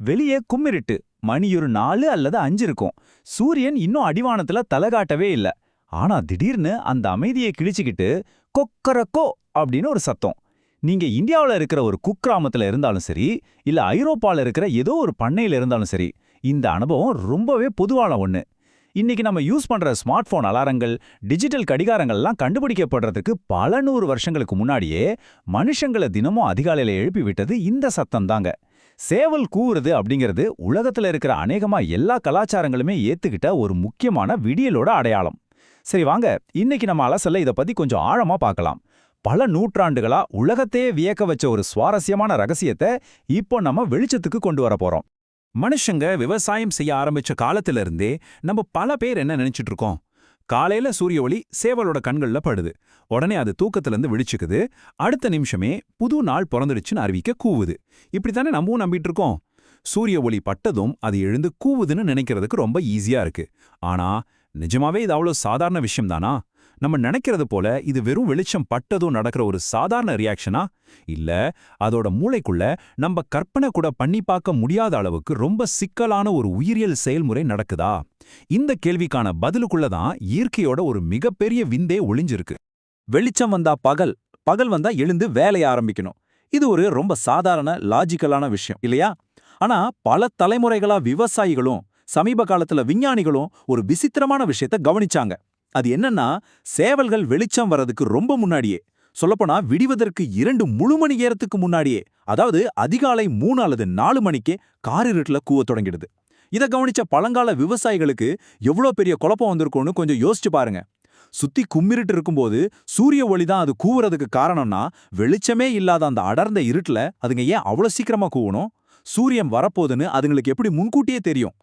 வெளியே கும்மிருட்டு, மணி ஒரு 4 அல்லது 5 இருக்கும். சூரியன் இன்னும் அடிவானத்துல தலை காட்டவே இல்ல. ஆனா திடீர்னு அந்த அமைதியை கிழிச்சுக்கிட்டு கொக்கரக்கோ அப்படின்னு ஒரு சத்தம். நீங்க இந்தியாவுல இருக்கிற ஒரு குக்கிராமத்துல இருந்தாலும் சரி, இல்ல ஐரோப்பால இருக்கிற ஏதோ ஒரு பண்ணையில இருந்தாலும் சரி, இந்த அனுபவம் ரொம்பவே பொதுவான ஒண்ணு. இன்னைக்கு நம்ம யூஸ் பண்ற ஸ்மார்ட் போன் அலாரங்கள், டிஜிட்டல் கடிகாரங்கள்லாம் கண்டுபிடிக்கப்படுறதுக்கு பல 100 வருஷங்களுக்கு முன்னாடியே மனுஷங்களை தினமும் அதிகாலையில எழுப்பி விட்டது இந்த சத்தம் தாங்க. சேவல் கூவுறது அப்படிங்கிறது உலகத்துல இருக்கிற அநேகமா எல்லா கலாச்சாரங்களுமே ஏத்துக்கிட்ட ஒரு முக்கியமான விடியலோட அடையாளம். சரி வாங்க, இன்னைக்கு நம்ம அலசல்ல இத பத்தி கொஞ்சம் ஆழமா பார்க்கலாம். பல நூற்றாண்டுகளா உலகத்தையே வியக்க வச்ச ஒரு சுவாரஸ்யமான ரகசியத்தை இப்போ நம்ம வெளிச்சத்துக்கு கொண்டு வர போறோம். மனுஷங்க விவசாயம் செய்ய ஆரம்பிச்ச காலத்துல இருந்தே நம்ம பல பேர் என்ன நினைச்சிட்டு இருக்கோம்? காலையில சூரிய ஒளி சேவலோட கண்கள்ல படுது, உடனே அது தூக்கத்துல இருந்து விழிச்சுக்குது, அடுத்த நிமிஷமே புது நாள் பிறந்துடுச்சுன்னு அறிவிக்க கூவுது. இப்படித்தானே நம்மவும் நம்பிட்டு இருக்கோம். சூரிய ஒளி பட்டதும் அது எழுந்து கூவுதுன்னு நினைக்கிறதுக்கு ரொம்ப ஈஸியா இருக்கு. ஆனா நிஜமாவே இது அவ்வளோ சாதாரண விஷயம் தானா? நம்ம நினைக்கிறது போல இது வெறும் வெளிச்சம் பட்டதும் நடக்கிற ஒரு சாதாரண ரியாக்ஷனா? இல்ல, அதோட மூளைக்குள்ள நம்ம கற்பனை கூட பண்ணி பார்க்க முடியாத அளவுக்கு ரொம்ப சிக்கலான ஒரு உயிரியல் செயல்முறை நடக்குதா? இந்த கேள்விக்கான பதிலுக்குள்ள தான் இயற்கையோட ஒரு மிகப்பெரிய விந்தே ஒளிஞ்சிருக்கு. வெளிச்சம் வந்தா பகல், பகல் வந்தா எழுந்து வேலைய ஆரம்பிக்கணும். இது ஒரு ரொம்ப சாதாரண லாஜிக்கலான விஷயம் இல்லையா? ஆனா பல தலைமுறைகளா விவசாயிகளும் சமீப காலத்துல விஞ்ஞானிகளும் ஒரு விசித்திரமான விஷயத்த கவனிச்சாங்க. அது என்னன்னா, சேவல்கள் வெளிச்சம் வர்றதுக்கு ரொம்ப முன்னாடியே, சொல்லப்போனா விடிவதற்கு 2 முழு மணி நேரத்துக்கு முன்னாடியே, அதாவது அதிகாலை 3 அல்லது 4 மணிக்கே காரிருட்டுல கூவத் தொடங்கிடுது. இத கவனிச்ச பழங்கால விவசாயிகளுக்கு எவ்வளோ பெரிய குழப்பம் வந்திருக்கும்னு கொஞ்சம் யோசிச்சு பாருங்க. சுத்தி கும்மிருட்டு இருக்கும்போது சூரிய ஒளி தான் அது கூவுறதுக்கு காரணம்னா, வெளிச்சமே இல்லாத அந்த அடர்ந்த இருட்டுல அதுங்க ஏன் அவ்வளோ சீக்கிரமா கூவணும்? சூரியன் வரப்போதுன்னு அதுங்களுக்கு எப்படி முன்கூட்டியே தெரியும்?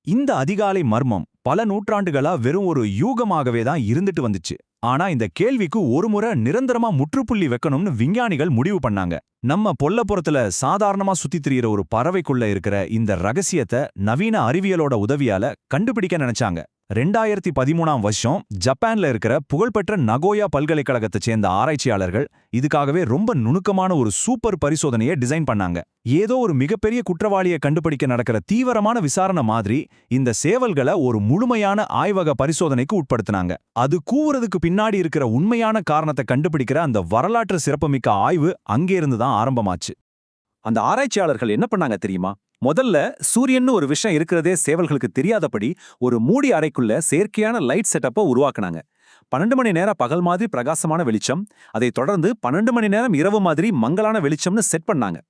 இந்த அதிகாலை மர்மம் பல நூற்றாண்டுகளா வெறும் ஒரு யூகமாகவே தான் இருந்துட்டு வந்துச்சு. ஆனா இந்த கேள்விக்கு ஒருமுறை நிரந்தரமா முற்றுப்புள்ளி வைக்கணும்னு விஞ்ஞானிகள் முடிவு பண்ணாங்க. நம்ம பொல்லப்புறத்துல சாதாரணமா சுத்தி திரியிற ஒரு பறவைக்குள்ள இருக்கிற இந்த ரகசியத்தை நவீன அறிவியலோட உதவியால கண்டுபிடிக்க நினைச்சாங்க. 2013ஆம் வருஷம் ஜப்பான்ல இருக்கிற புகழ்பெற்ற நகோயா பல்கலைக்கழகத்தை சேர்ந்த ஆராய்ச்சியாளர்கள் இதுக்காகவே ரொம்ப நுணுக்கமான ஒரு சூப்பர் பரிசோதனையை டிசைன் பண்ணாங்க. ஏதோ ஒரு மிகப்பெரிய குற்றவாளியை கண்டுபிடிக்க நடக்கிற தீவிரமான விசாரணை மாதிரி இந்த சேவல்களை ஒரு முழுமையான ஆய்வக பரிசோதனைக்கு உட்படுத்தினாங்க. அது கூவுறதுக்கு பின்னாடி இருக்கிற உண்மையான காரணத்தை கண்டுபிடிக்கிற அந்த வரலாற்று சிறப்புமிக்க ஆய்வு அங்கேருந்து தான் ஆரம்பமாச்சு. அந்த ஆராய்ச்சியாளர்கள் என்ன பண்ணாங்க தெரியுமா? முதல்ல சூரியன்னு ஒரு விஷயம் இருக்கிறதே சேவல்களுக்கு தெரியாதபடி ஒரு மூடி அறைக்குள்ள செயற்கையான லைட் செட்டப்பை உருவாக்குனாங்க. 12 மணி நேரம் பகல் மாதிரி பிரகாசமான வெளிச்சம், அதை தொடர்ந்து 12 மணி நேரம் இரவு மாதிரி மங்கலான வெளிச்சம்னு செட் பண்ணாங்க.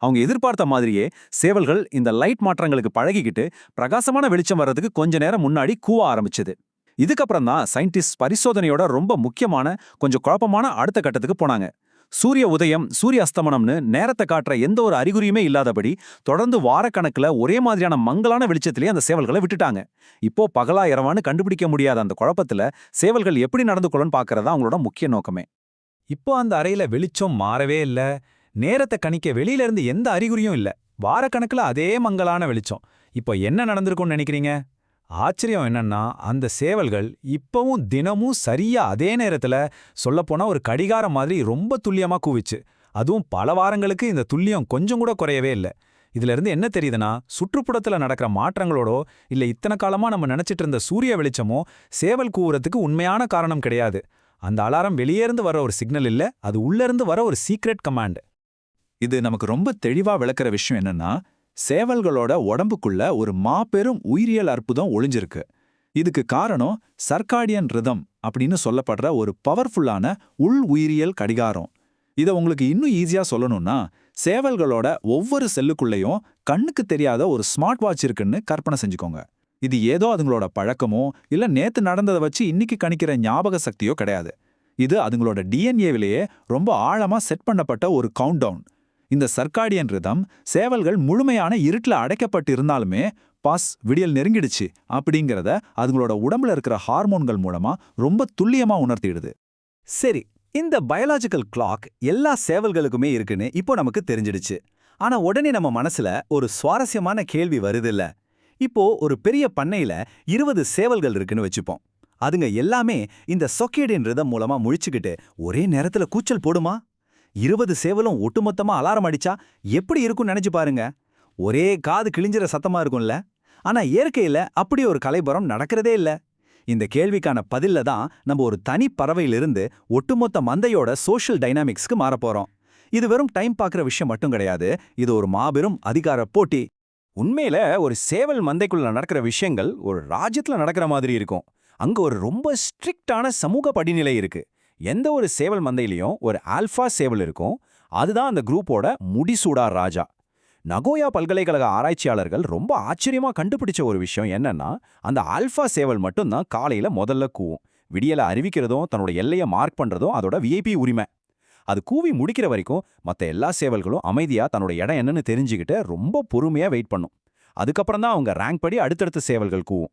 அவங்க எதிர்பார்த்த மாதிரியே சேவல்கள் இந்த லைட் மாற்றங்களுக்கு பழகிக்கிட்டு பிரகாசமான வெளிச்சம் வர்றதுக்கு கொஞ்ச நேரம் முன்னாடி கூவ ஆரம்பிச்சது. இதுக்கப்புறம் தான் சயின்டிஸ்ட் பரிசோதனையோட ரொம்ப முக்கியமான கொஞ்சம் குழப்பமான அடுத்த கட்டத்துக்கு போனாங்க. சூரிய உதயம், சூரிய அஸ்தமனம்னு நேரத்தை காட்டுற எந்த ஒரு அறிகுறியுமே இல்லாதபடி தொடர்ந்து வாரக்கணக்கில் ஒரே மாதிரியான மங்கலான வெளிச்சத்திலேயே அந்த சேவல்களை விட்டுட்டாங்க. இப்போ பகலா இரவான்னு கண்டுபிடிக்க முடியாத அந்த குழப்பத்துல சேவல்கள் எப்படி நடந்து கொள்ளுன்னு பார்க்கறதா அவங்களோட முக்கிய நோக்கமே. இப்போ அந்த அறையில வெளிச்சம் மாறவே இல்ல, நேரத்தை கணிக்க வெளியில இருந்து எந்த அறிகுறியும் இல்ல, வாரக்கணக்கில் அதே மங்கலான வெளிச்சம். இப்போ என்ன நடந்திருக்கும்னு நினைக்கிறீங்க? ஆச்சரியம் என்னன்னா, அந்த சேவல்கள் இப்பவும் தினமும் சரியா அதே நேரத்துல, சொல்லப்போனா ஒரு கடிகாரம் மாதிரி ரொம்ப துல்லியமா கூவிச்சு. அதுவும் பல வாரங்களுக்கு இந்த துல்லியம் கொஞ்சம் கூட குறையவே இல்ல. இதுல இருந்து என்ன தெரியுதுன்னா, சுற்றுப்புறத்துல நடக்கிற மாற்றங்களோடோ இல்ல இத்தனை காலமா நம்ம நினைச்சிட்டு இருந்த சூரிய வெளிச்சமோ சேவல் கூவுறதுக்கு உண்மையான காரணம் கிடையாது. அந்த அலாரம் வெளியேருந்து வர ஒரு சிக்னல் இல்ல, அது உள்ள இருந்து வர ஒரு சீக்ரெட் கமாண்ட். இது நமக்கு ரொம்ப தெளிவா விளக்குற விஷயம் என்னன்னா, சேவல்களோட உடம்புக்குள்ள ஒரு மாபெரும் உயிரியல் அற்புதம் ஒளிஞ்சிருக்கு. இதுக்கு காரணம் சர்க்காடியன் ரிதம் அப்படின்னு சொல்லப்படுற ஒரு பவர்ஃபுல்லான உள் உயிரியல் கடிகாரம். இதை உங்களுக்கு இன்னும் ஈஸியா சொல்லணும்னா, சேவல்களோட ஒவ்வொரு செல்லுக்குள்ளேயும் கண்ணுக்கு தெரியாத ஒரு ஸ்மார்ட் வாட்ச் இருக்குன்னு கற்பனை செஞ்சுக்கோங்க. இது ஏதோ அதுங்களோட பழக்கமோ இல்ல நேத்து நடந்ததை வச்சு இன்னைக்கு கணிக்கிற ஞாபக சக்தியோ கிடையாது. இது அதுங்களோட டிஎன்ஏவிலேயே ரொம்ப ஆழமா செட் பண்ணப்பட்ட ஒரு கவுண்ட் டவுன். இந்த சர்க்காடியன் ரிதம் சேவல்கள் முழுமையான இருட்டில் அடைக்கப்பட்டு இருந்தாலுமே பாஸ் விடியல் நெருங்கிடுச்சு அப்படிங்கிறத அதுங்களோட உடம்புல இருக்கிற ஹார்மோன்கள் மூலமா ரொம்ப துல்லியமா உணர்த்திடுது. சரி, இந்த பயாலாஜிக்கல் கிளாக் எல்லா சேவல்களுக்குமே இருக்குன்னு இப்போ நமக்கு தெரிஞ்சிடுச்சு. ஆனா உடனே நம்ம மனசுல ஒரு சுவாரஸ்யமான கேள்வி வருதுல்ல. இப்போ ஒரு பெரிய பண்ணையில 20 சேவல்கள் இருக்குன்னு வச்சுப்போம். அதுங்க எல்லாமே இந்த சர்க்காடியன் ரிதம் மூலமா முழிச்சுக்கிட்டு ஒரே நேரத்துல கூச்சல் போடுமா? 20 சேவலும் ஒட்டுமொத்தமா அலாரம் அடிச்சா எப்படி இருக்கும்னு நினைச்சு பாருங்க. ஒரே காது கிழிஞ்சிற சத்தமா இருக்கும்ல. ஆனா இயற்கையில அப்படி ஒரு கலைபரம் நடக்கிறதே இல்ல. இந்த கேள்விக்கான பதில்ல தான் நம்ம ஒரு தனி பறவையிலிருந்து ஒட்டுமொத்த மந்தையோட சோஷியல் டைனாமிக்ஸ்க்கு மாறப்போறோம். இது வெறும் டைம் பார்க்குற விஷயம் மட்டும் கிடையாது, இது ஒரு மாபெரும் அதிகார போட்டி. உண்மையில ஒரு சேவல் மந்தைக்குள்ள நடக்கிற விஷயங்கள் ஒரு ராஜ்யத்துல நடக்கிற மாதிரி இருக்கும். அங்க ஒரு ரொம்ப ஸ்ட்ரிக்டான சமூக படிநிலை இருக்கு. எந்த ஒரு சேவல் மந்தையிலையும் ஒரு ஆல்ஃபா சேவல் இருக்கும். அதுதான் அந்த குரூப்போட முடிசூடா ராஜா. நகோயா பல்கலைக்கழக ஆராய்ச்சியாளர்கள் ரொம்ப ஆச்சரியமா கண்டுபிடிச்ச ஒரு விஷயம் என்னன்னா, அந்த ஆல்ஃபா சேவல் மட்டும்தான் காலையில முதல்ல கூவும். விடியல அறிவிக்கிறதும் தன்னோட எல்லையை மார்க் பண்றதும் அதோட விஐபி உரிமை. அது கூவி முடிக்கிற வரைக்கும் மற்ற எல்லா சேவல்களும் அமைதியா தன்னோட இடம் என்னன்னு தெரிஞ்சுக்கிட்டு ரொம்ப பொறுமையா வெயிட் பண்ணும். அதுக்கப்புறம் தான் அவங்க ரேங்க் படி அடுத்தடுத்த சேவல்கள் கூவும்.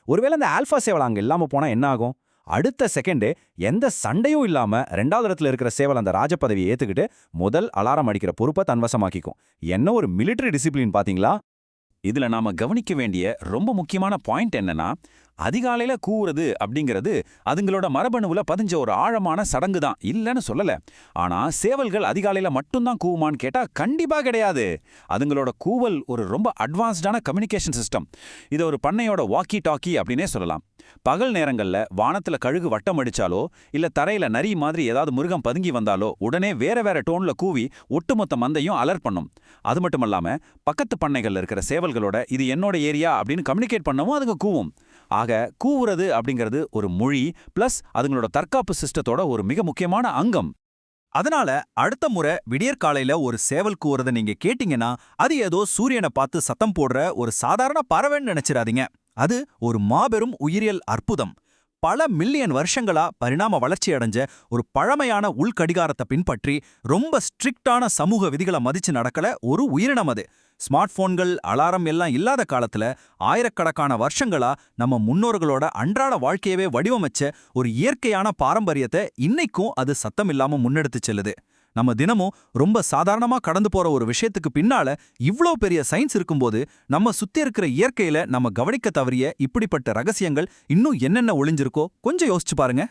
ஒருவேளை அந்த ஆல்ஃபா சேவல் அங்க இல்லாம போனா என்ன ஆகும்? அடுத்த செகண்டே எந்த சண்டையும் இல்லாம 2வது இடத்துல இருக்கிற சேவல் அந்த ராஜபதவியை ஏத்துக்கிட்டு முதல் அலாரம் அடிக்கிற பொறுப்பை தன்வசமாக்கிக்கும். என்ன ஒரு மிலிட்டரி டிசிப்ளின் பாத்தீங்களா? இதுல நாம கவனிக்க வேண்டிய ரொம்ப முக்கியமான பாயிண்ட் என்னன்னா, அதிகாலையில கூவுறது அப்படிங்கிறது அதுங்களோட மரபணுவுல பதிஞ்ச ஒரு ஆழமான சடங்கு தான், இல்லன்னு சொல்லல. ஆனா சேவல்கள் அதிகாலையில மட்டும்தான் கூவுமான்னு கேட்டா கண்டிப்பா கிடையாது. அதுங்களோட கூவல் ஒரு ரொம்ப அட்வான்ஸ்டான கம்யூனிகேஷன் சிஸ்டம். இதை ஒரு பண்ணையோட வாக்கி டாக்கி அப்படின்னே சொல்லலாம். பகல் நேரங்கள்ல வானத்துல கழுகு வட்டம் அடிச்சாலோ இல்ல தரையில நரி மாதிரி ஏதாவது மிருகம் பதுங்கி வந்தாலோ உடனே வேற வேற டோன்ல கூவி ஒட்டுமொத்த மந்தையும் அலர்ட் பண்ணும். அது மட்டும் இல்லாம பக்கத்து பண்ணைகள்ல இருக்கிற சேவல்களோட இது என்னோட ஏரியா அப்படின்னு கம்யூனிகேட் பண்ணவும் அதுங்க கூவும். ஆக கூவுறது அப்படிங்கிறது ஒரு மொழி பிளஸ் அதுங்களோட தற்காப்பு சிஸ்டத்தோட ஒரு மிக முக்கியமான அங்கம். அதனால அடுத்த முறை விடியற்காலையில ஒரு சேவல் கூவுறத நீங்க கேட்டீங்கன்னா, அது ஏதோ சூரியனை பார்த்து சத்தம் போடுற ஒரு சாதாரண பறவைன்னு நினைச்சிடாதீங்க. அது ஒரு மாபெரும் உயிரியல் அற்புதம். பல மில்லியன் வருஷங்களா பரிணாம வளர்ச்சி அடைஞ்ச ஒரு பழமையான உள்கடிகாரத்தை பின்பற்றி ரொம்ப ஸ்ட்ரிக்டான சமூக விதிகளை மதிச்சு நடக்கல ஒரு உயிரினம் அது. ஸ்மார்ட் போன்கள், அலாரம் எல்லாம் இல்லாத காலத்துல ஆயிரக்கணக்கான வருஷங்களா நம்ம முன்னோர்களோட அன்றாட வாழ்க்கையவே வடிவமைச்ச ஒரு இயற்கையான பாரம்பரியத்தை இன்னைக்கும் அது சத்தம் இல்லாம முன்னெடுத்து செல்லுது. நம்ம தினமும் ரொம்ப சாதாரணமா கடந்து போற ஒரு விஷயத்துக்கு பின்னால இவ்ளோ பெரிய சயின்ஸ் இருக்கும்போது, நம்ம சுத்தி இருக்கிற இயற்கையில நம்ம கவனிக்க தவறிய இப்படிப்பட்ட ரகசியங்கள் இன்னும் என்னென்ன ஒளிஞ்சிருக்கோ கொஞ்சம் யோசிச்சு பாருங்க.